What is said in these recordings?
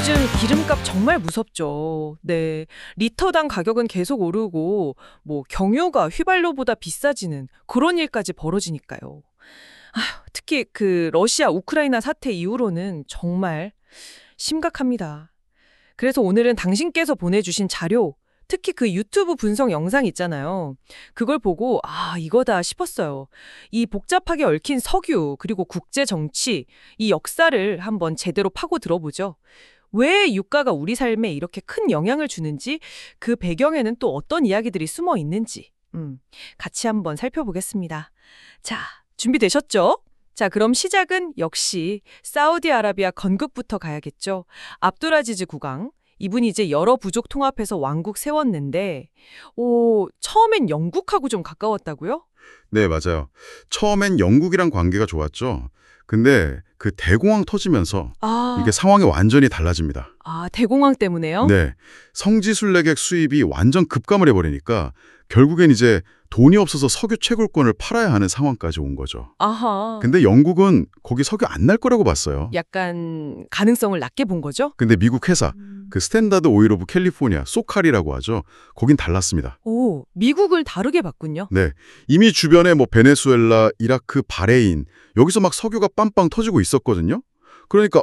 요즘 기름값 정말 무섭죠. 네. 리터당 가격은 계속 오르고 경유가 휘발유보다 비싸지는 그런 일까지 벌어지니까요. 특히 그 러시아 우크라이나 사태 이후로는 정말 심각합니다. 그래서 오늘은 당신께서 보내주신 자료, 특히 그 유튜브 분석 영상 있잖아요. 그걸 보고 이거다 싶었어요. 이 복잡하게 얽힌 석유 그리고 국제 정치, 이 역사를 한번 제대로 파고 들어보죠. 왜 유가가 우리 삶에 이렇게 큰 영향을 주는지, 그 배경에는 또 어떤 이야기들이 숨어 있는지 같이 한번 살펴보겠습니다. 자, 준비되셨죠? 자, 그럼 시작은 역시 사우디아라비아 건국부터 가야겠죠. 압둘아지즈 국왕. 이분이 이제 여러 부족 통합해서 왕국 세웠는데 처음엔 영국하고 좀 가까웠다고요? 네, 맞아요. 처음엔 영국이랑 관계가 좋았죠. 근데 그 대공황 터지면서 이게 상황이 완전히 달라집니다. 대공황 때문에요? 네, 성지순례객 수입이 완전 급감을 해버리니까 결국엔 이제 돈이 없어서 석유 채굴권을 팔아야 하는 상황까지 온 거죠. 아하. 근데 영국은 거기 석유 안 날 거라고 봤어요. 약간 가능성을 낮게 본 거죠? 근데 미국 회사, 그 스탠다드 오일 오브 캘리포니아, 소칼이라고 하죠. 거긴 달랐습니다. 오, 미국을 다르게 봤군요. 네, 이미 주변에 베네수엘라, 이라크, 바레인 여기서 막 석유가 빵빵 터지고 있었거든요. 그러니까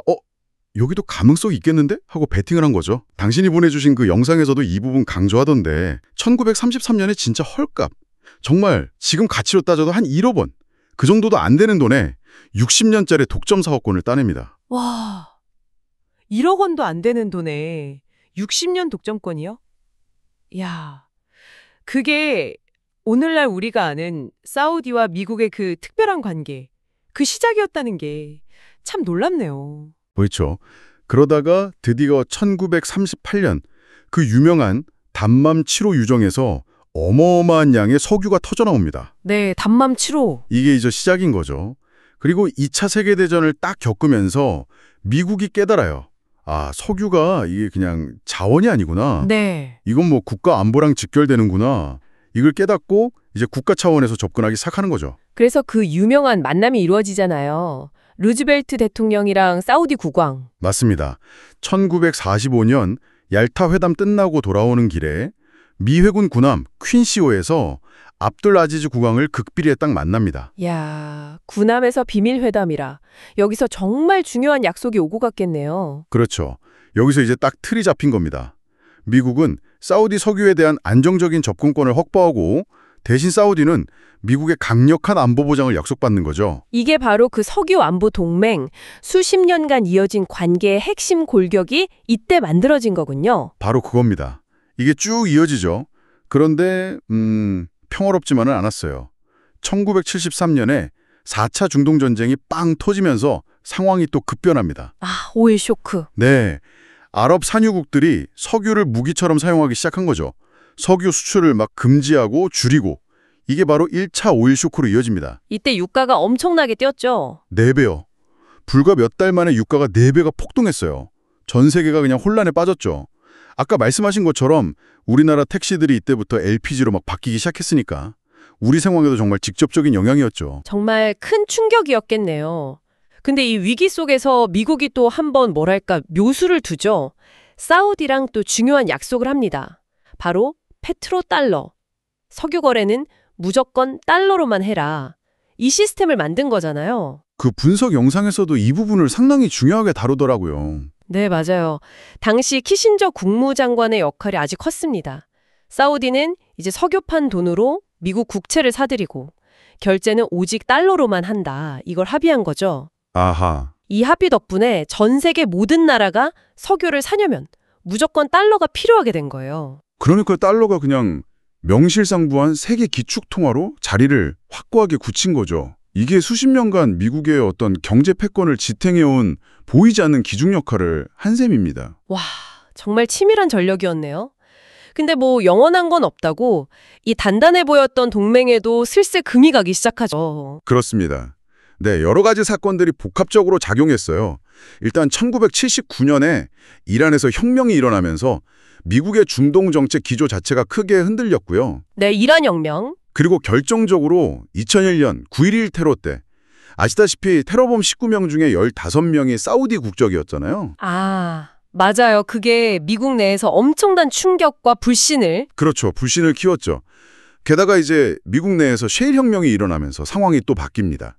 여기도 가능성이 있겠는데? 하고 베팅을 한 거죠. 당신이 보내주신 그 영상에서도 이 부분 강조하던데 1933년에 진짜 헐값. 정말 지금 가치로 따져도 한 1억 원. 그 정도도 안 되는 돈에 60년짜리 독점 사업권을 따냅니다. 와, 1억 원도 안 되는 돈에 60년 독점권이요? 이야, 그게 오늘날 우리가 아는 사우디와 미국의 그 특별한 관계, 그 시작이었다는 게 참 놀랍네요. 그렇죠. 그러다가 드디어 1938년 그 유명한 담맘 7호 유정에서 어마어마한 양의 석유가 터져나옵니다. 네, 담맘 7호. 이게 이제 시작인 거죠. 그리고 2차 세계대전을 딱 겪으면서 미국이 깨달아요. 석유가 이게 그냥 자원이 아니구나. 네. 이건 국가 안보랑 직결되는구나. 이걸 깨닫고 이제 국가 차원에서 접근하기 시작하는 거죠. 그래서 그 유명한 만남이 이루어지잖아요. 루즈벨트 대통령이랑 사우디 국왕. 맞습니다. 1945년 얄타 회담 끝나고 돌아오는 길에 미 해군 군함 퀸시오에서 압둘아지즈 국왕을 극비리에 딱 만납니다. 야, 군함에서 비밀 회담이라. 여기서 정말 중요한 약속이 오고 갔겠네요. 그렇죠. 여기서 이제 딱 틀이 잡힌 겁니다. 미국은 사우디 석유에 대한 안정적인 접근권을 확보하고 대신 사우디는 미국의 강력한 안보 보장을 약속받는 거죠. 이게 바로 그 석유 안보 동맹, 수십 년간 이어진 관계의 핵심 골격이 이때 만들어진 거군요. 바로 그겁니다. 이게 쭉 이어지죠. 그런데 평화롭지만은 않았어요. 1973년에 4차 중동전쟁이 빵 터지면서 상황이 또 급변합니다. 오일 쇼크. 네, 아랍 산유국들이 석유를 무기처럼 사용하기 시작한 거죠. 석유 수출을 막 금지하고 줄이고 이게 바로 1차 오일 쇼크로 이어집니다. 이때 유가가 엄청나게 뛰었죠. 4배요. 불과 몇 달 만에 유가가 4배가 폭등했어요. 전 세계가 그냥 혼란에 빠졌죠. 아까 말씀하신 것처럼 우리나라 택시들이 이때부터 LPG로 막 바뀌기 시작했으니까 우리 생활에도 정말 직접적인 영향이었죠. 정말 큰 충격이었겠네요. 근데 이 위기 속에서 미국이 또 한번 묘수를 두죠. 사우디랑 또 중요한 약속을 합니다. 바로 페트로달러. 석유 거래는 무조건 달러로만 해라. 이 시스템을 만든 거잖아요. 그 분석 영상에서도 이 부분을 상당히 중요하게 다루더라고요. 네, 맞아요. 당시 키신저 국무장관의 역할이 아주 컸습니다. 사우디는 이제 석유판 돈으로 미국 국채를 사들이고 결제는 오직 달러로만 한다. 이걸 합의한 거죠. 아하. 이 합의 덕분에 전 세계 모든 나라가 석유를 사려면 무조건 달러가 필요하게 된 거예요. 그러니까 달러가 그냥 명실상부한 세계 기축통화로 자리를 확고하게 굳힌 거죠. 이게 수십 년간 미국의 어떤 경제 패권을 지탱해온 보이지 않는 기중 역할을 한 셈입니다. 와, 정말 치밀한 전력이었네요. 근데 영원한 건 없다고 이 단단해 보였던 동맹에도 슬슬 금이 가기 시작하죠. 그렇습니다. 네, 여러 가지 사건들이 복합적으로 작용했어요. 일단 1979년에 이란에서 혁명이 일어나면서 미국의 중동 정책 기조 자체가 크게 흔들렸고요. 네, 이란 혁명. 그리고 결정적으로 2001년 9.11 테러 때 아시다시피 테러범 19명 중에 15명이 사우디 국적이었잖아요. 맞아요. 그게 미국 내에서 엄청난 충격과 불신을 그렇죠. 불신을 키웠죠. 게다가 이제 미국 내에서 셰일 혁명이 일어나면서 상황이 또 바뀝니다.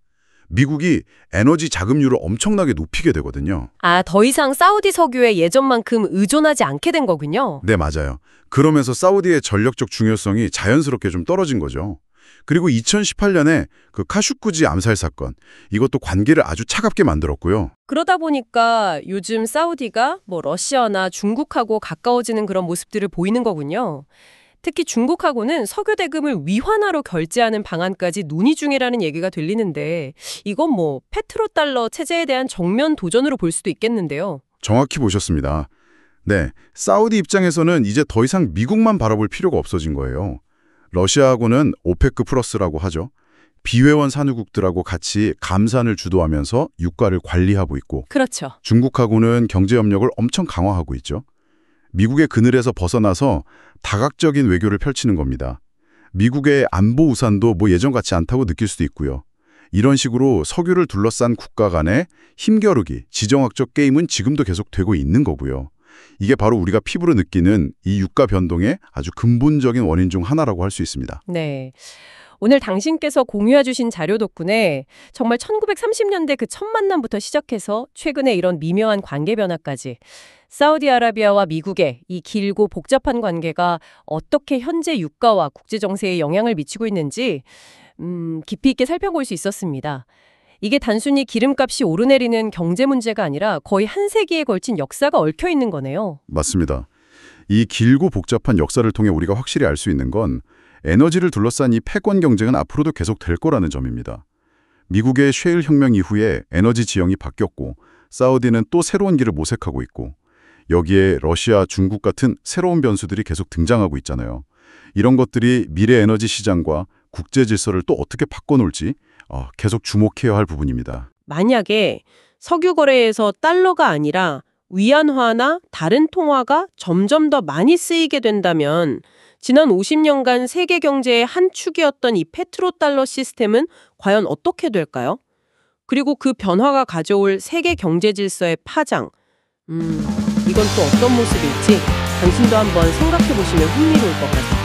미국이 에너지 자금률을 엄청나게 높이게 되거든요. 더 이상 사우디 석유에 예전만큼 의존하지 않게 된 거군요. 네, 맞아요. 그러면서 사우디의 전력적 중요성이 자연스럽게 좀 떨어진 거죠. 그리고 2018년에 그 카슈쿠지 암살 사건, 이것도 관계를 아주 차갑게 만들었고요. 그러다 보니까 요즘 사우디가 러시아나 중국하고 가까워지는 그런 모습들을 보이는 거군요. 특히 중국하고는 석유 대금을 위환화로 결제하는 방안까지 논의 중이라는 얘기가 들리는데 이건 페트로달러 체제에 대한 정면 도전으로 볼 수도 있겠는데요. 정확히 보셨습니다. 네, 사우디 입장에서는 이제 더 이상 미국만 바라볼 필요가 없어진 거예요. 러시아하고는 오페크 플러스라고 하죠. 비회원 산유국들하고 같이 감산을 주도하면서 유가를 관리하고 있고 그렇죠. 중국하고는 경제협력을 엄청 강화하고 있죠. 미국의 그늘에서 벗어나서 다각적인 외교를 펼치는 겁니다. 미국의 안보 우산도 예전 같지 않다고 느낄 수도 있고요. 이런 식으로 석유를 둘러싼 국가 간의 힘겨루기, 지정학적 게임은 지금도 계속되고 있는 거고요. 이게 바로 우리가 피부로 느끼는 이 유가 변동의 아주 근본적인 원인 중 하나라고 할 수 있습니다. 네. 오늘 당신께서 공유해 주신 자료 덕분에 정말 1930년대 그 첫 만남부터 시작해서 최근에 이런 미묘한 관계 변화까지 사우디아라비아와 미국의 이 길고 복잡한 관계가 어떻게 현재 유가와 국제 정세에 영향을 미치고 있는지 깊이 있게 살펴볼 수 있었습니다. 이게 단순히 기름값이 오르내리는 경제 문제가 아니라 거의 한 세기에 걸친 역사가 얽혀 있는 거네요. 맞습니다. 이 길고 복잡한 역사를 통해 우리가 확실히 알 수 있는 건 에너지를 둘러싼 이 패권 경쟁은 앞으로도 계속 될 거라는 점입니다. 미국의 셰일 혁명 이후에 에너지 지형이 바뀌었고 사우디는 또 새로운 길을 모색하고 있고 여기에 러시아, 중국 같은 새로운 변수들이 계속 등장하고 있잖아요. 이런 것들이 미래 에너지 시장과 국제 질서를 또 어떻게 바꿔놓을지 계속 주목해야 할 부분입니다. 만약에 석유 거래에서 달러가 아니라 위안화나 다른 통화가 점점 더 많이 쓰이게 된다면 지난 50년간 세계 경제의 한 축이었던 이 페트로달러 시스템은 과연 어떻게 될까요? 그리고 그 변화가 가져올 세계 경제 질서의 파장, 이건 또 어떤 모습일지 당신도 한번 생각해 보시면 흥미로울 것 같아요.